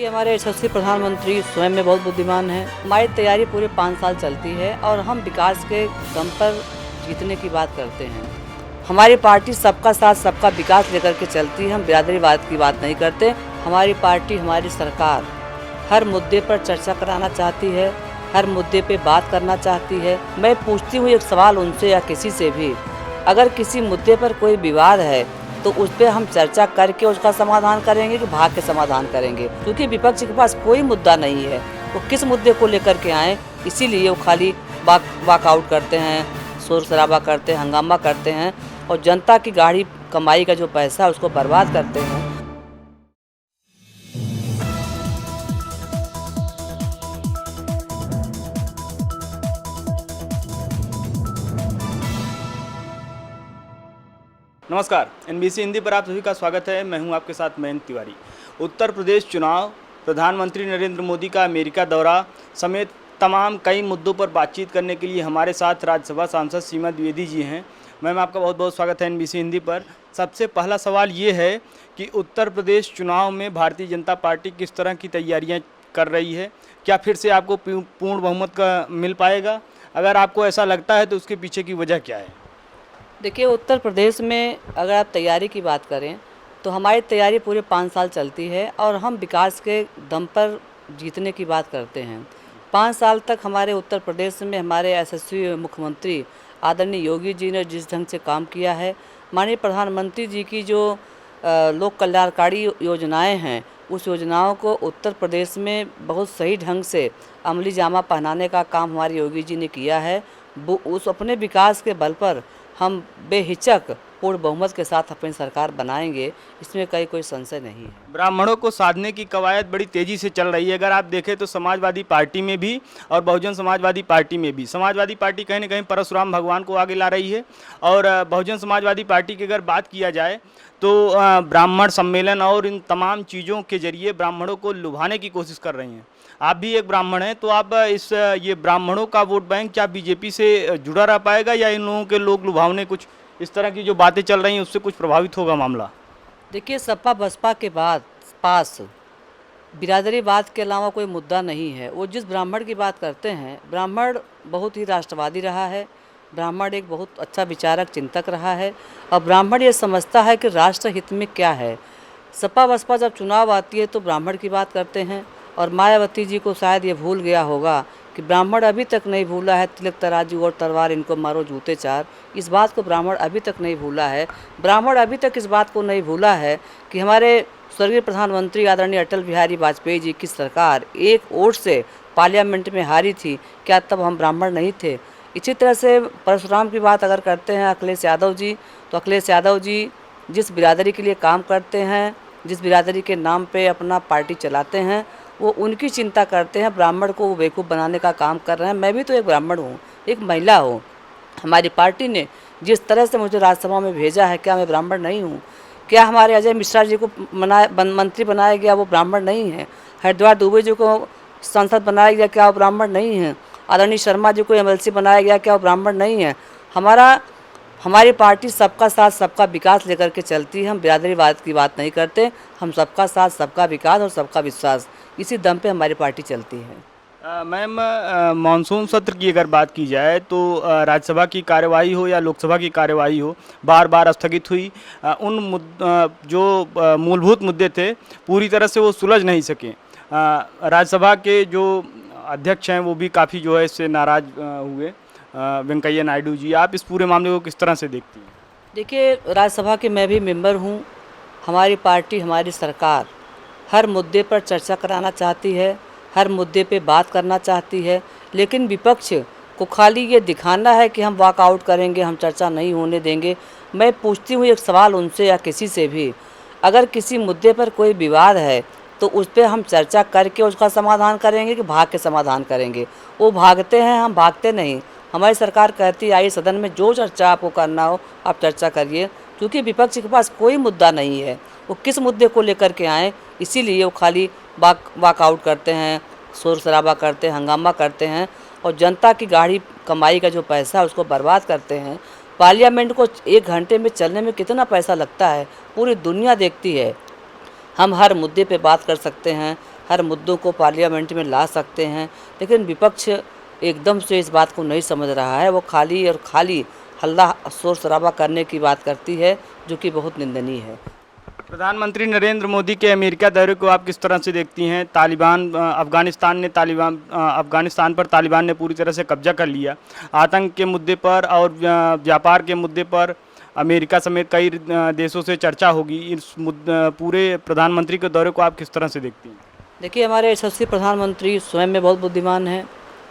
कि हमारे यशस्वी प्रधानमंत्री स्वयं में बहुत बुद्धिमान हैं। हमारी तैयारी पूरे 5 साल चलती है और हम विकास के दम पर जीतने की बात करते हैं। हमारी पार्टी सबका साथ सबका विकास लेकर के चलती है। हम बिरादरीवाद की बात नहीं करते। हमारी पार्टी, हमारी सरकार हर मुद्दे पर चर्चा कराना चाहती है, हर मुद्दे पे बात करना चाहती है। मैं पूछती हूँ एक सवाल उनसे या किसी से भी, अगर किसी मुद्दे पर कोई विवाद है तो उस पर हम चर्चा करके उसका समाधान करेंगे कि भाग के समाधान करेंगे, क्योंकि विपक्ष के पास कोई मुद्दा नहीं है। वो किस मुद्दे को लेकर के आए, इसीलिए वो खाली वॉकआउट करते हैं, शोर शराबा करते हैं, हंगामा करते हैं और जनता की गाढ़ी कमाई का जो पैसा है उसको बर्बाद करते हैं। नमस्कार, एनबीसी हिंदी पर आप सभी का स्वागत है। मैं हूं आपके साथ मयंक तिवारी। उत्तर प्रदेश चुनाव, प्रधानमंत्री नरेंद्र मोदी का अमेरिका दौरा समेत तमाम कई मुद्दों पर बातचीत करने के लिए हमारे साथ राज्यसभा सांसद सीमा द्विवेदी जी हैं। मैम, आपका बहुत बहुत स्वागत है एनबीसी हिंदी पर। सबसे पहला सवाल ये है कि उत्तर प्रदेश चुनाव में भारतीय जनता पार्टी किस तरह की तैयारियाँ कर रही है? क्या फिर से आपको पूर्ण बहुमत का मिल पाएगा? अगर आपको ऐसा लगता है तो उसके पीछे की वजह क्या है? देखिए, उत्तर प्रदेश में अगर आप तैयारी की बात करें तो हमारी तैयारी पूरे 5 साल चलती है और हम विकास के दम पर जीतने की बात करते हैं। 5 साल तक हमारे उत्तर प्रदेश में हमारे यशस्वी मुख्यमंत्री आदरणीय योगी जी ने जिस ढंग से काम किया है, माननीय प्रधानमंत्री जी की जो लोक कल्याणकारी योजनाएं हैं, उस योजनाओं को उत्तर प्रदेश में बहुत सही ढंग से अमली जामा पहनाने का काम हमारे योगी जी ने किया है। वो उस अपने विकास के बल पर हम बेहिचक पूर्ण बहुमत के साथ अपनी सरकार बनाएंगे, इसमें कोई संशय नहीं है। ब्राह्मणों को साधने की कवायद बड़ी तेजी से चल रही है। अगर आप देखें तो समाजवादी पार्टी में भी और बहुजन समाजवादी पार्टी में भी, समाजवादी पार्टी कहीं ना कहीं परशुराम भगवान को आगे ला रही है और बहुजन समाजवादी पार्टी की अगर बात किया जाए तो ब्राह्मण सम्मेलन और इन तमाम चीज़ों के जरिए ब्राह्मणों को लुभाने की कोशिश कर रही हैं। आप भी एक ब्राह्मण हैं, तो आप ये ब्राह्मणों का वोट बैंक क्या बीजेपी से जुड़ा रह पाएगा या इन लोगों के लोग लुभावने कुछ इस तरह की जो बातें चल रही हैं उससे कुछ प्रभावित होगा मामला? देखिए, सपा बसपा के बाद पास बिरादरीवाद के अलावा कोई मुद्दा नहीं है। वो जिस ब्राह्मण की बात करते हैं, ब्राह्मण बहुत ही राष्ट्रवादी रहा है, ब्राह्मण एक बहुत अच्छा विचारक चिंतक रहा है और ब्राह्मण ये समझता है कि राष्ट्र हित में क्या है। सपा बसपा जब चुनाव आती है तो ब्राह्मण की बात करते हैं और मायावती जी को शायद ये भूल गया होगा कि ब्राह्मण अभी तक नहीं भूला है, तिलक तराजू और तलवार इनको मारो जूते चार, इस बात को ब्राह्मण अभी तक नहीं भूला है। ब्राह्मण अभी तक इस बात को नहीं भूला है कि हमारे स्वर्गीय प्रधानमंत्री आदरणीय अटल बिहारी वाजपेयी जी की सरकार एक वोट से पार्लियामेंट में हारी थी। क्या तब हम ब्राह्मण नहीं थे? इसी तरह से परशुराम की बात अगर करते हैं अखिलेश यादव जी, तो अखिलेश यादव जी जिस बिरादरी के लिए काम करते हैं, जिस बिरादरी के नाम पे अपना पार्टी चलाते हैं, वो उनकी चिंता करते हैं। ब्राह्मण को वो बेवकूफ़ बनाने का काम कर रहे हैं। मैं भी तो एक ब्राह्मण हूँ, एक महिला हूँ। हमारी पार्टी ने जिस तरह से मुझे राज्यसभा में भेजा है, क्या मैं ब्राह्मण नहीं हूँ? क्या हमारे अजय मिश्रा जी को मंत्री बनाया गया, वो ब्राह्मण नहीं है? हरिद्वार दुबे जी को सांसद बनाया गया, क्या वो ब्राह्मण नहीं है? आदरणीय शर्मा जी को एमएलसी बनाया गया, क्या वो ब्राह्मण नहीं है? हमारी पार्टी सबका साथ सबका विकास लेकर के चलती है। हम बिरादरीवाद की बात नहीं करते। हम सबका साथ सबका विकास और सबका विश्वास, इसी दम पे हमारी पार्टी चलती है। मैम, मानसून सत्र की अगर बात की जाए तो राज्यसभा की कार्यवाही हो या लोकसभा की कार्यवाही हो, बार बार स्थगित हुई। जो मूलभूत मुद्दे थे पूरी तरह से वो सुलझ नहीं सके। राज्यसभा के जो अध्यक्ष हैं वो भी काफ़ी जो है इससे नाराज़ हुए, वेंकैया नायडू जी। आप इस पूरे मामले को किस तरह से देखती हैं? देखिए, राज्यसभा के मैं भी मेंबर हूँ। हमारी पार्टी, हमारी सरकार हर मुद्दे पर चर्चा कराना चाहती है, हर मुद्दे पे बात करना चाहती है, लेकिन विपक्ष को खाली ये दिखाना है कि हम वॉकआउट करेंगे, हम चर्चा नहीं होने देंगे। मैं पूछती हूँ एक सवाल उनसे या किसी से भी, अगर किसी मुद्दे पर कोई विवाद है तो उस पर हम चर्चा करके उसका समाधान करेंगे कि भाग के समाधान करेंगे? वो भागते हैं, हम भागते नहीं। हमारी सरकार कहती है आइए सदन में जो चर्चा आपको करना हो आप चर्चा करिए, क्योंकि विपक्ष के पास कोई मुद्दा नहीं है। वो किस मुद्दे को लेकर के आए, इसीलिए वो खाली वॉकआउट करते हैं, शोर शराबा करते हैं, हंगामा करते हैं और जनता की गाढ़ी कमाई का जो पैसा है उसको बर्बाद करते हैं। पार्लियामेंट को 1 घंटे में चलने में कितना पैसा लगता है, पूरी दुनिया देखती है। हम हर मुद्दे पे बात कर सकते हैं, हर मुद्दों को पार्लियामेंट में ला सकते हैं, लेकिन विपक्ष एकदम से इस बात को नहीं समझ रहा है। वो खाली और खाली हल्ला शोर शराबा करने की बात करती है, जो कि बहुत निंदनीय है। प्रधानमंत्री नरेंद्र मोदी के अमेरिका दौरे को आप किस तरह से देखती हैं? अफगानिस्तान पर तालिबान ने पूरी तरह से कब्जा कर लिया। आतंक के मुद्दे पर और व्यापार के मुद्दे पर अमेरिका समेत कई देशों से चर्चा होगी। इस पूरे प्रधानमंत्री के दौरे को आप किस तरह से देखती हैं? देखिए, हमारे यशस्वी प्रधानमंत्री स्वयं में बहुत बुद्धिमान हैं।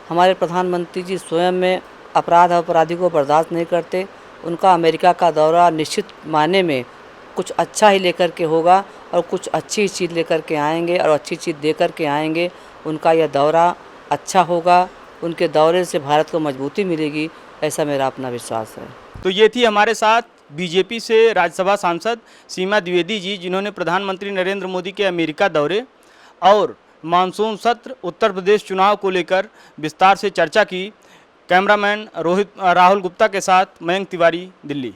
हमारे प्रधानमंत्री जी स्वयं में अपराध और अपराधी को बर्दाश्त नहीं करते। उनका अमेरिका का दौरा निश्चित मायने में कुछ अच्छा ही लेकर के होगा और कुछ अच्छी चीज़ लेकर के आएंगे और अच्छी चीज़ दे कर के आएंगे। उनका यह दौरा अच्छा होगा, उनके दौरे से भारत को मजबूती मिलेगी, ऐसा मेरा अपना विश्वास है। तो ये थी हमारे साथ बीजेपी से राज्यसभा सांसद सीमा द्विवेदी जी, जिन्होंने प्रधानमंत्री नरेंद्र मोदी के अमेरिका दौरे और मानसून सत्र, उत्तर प्रदेश चुनाव को लेकर विस्तार से चर्चा की। कैमरामैन राहुल गुप्ता के साथ मयंक तिवारी, दिल्ली।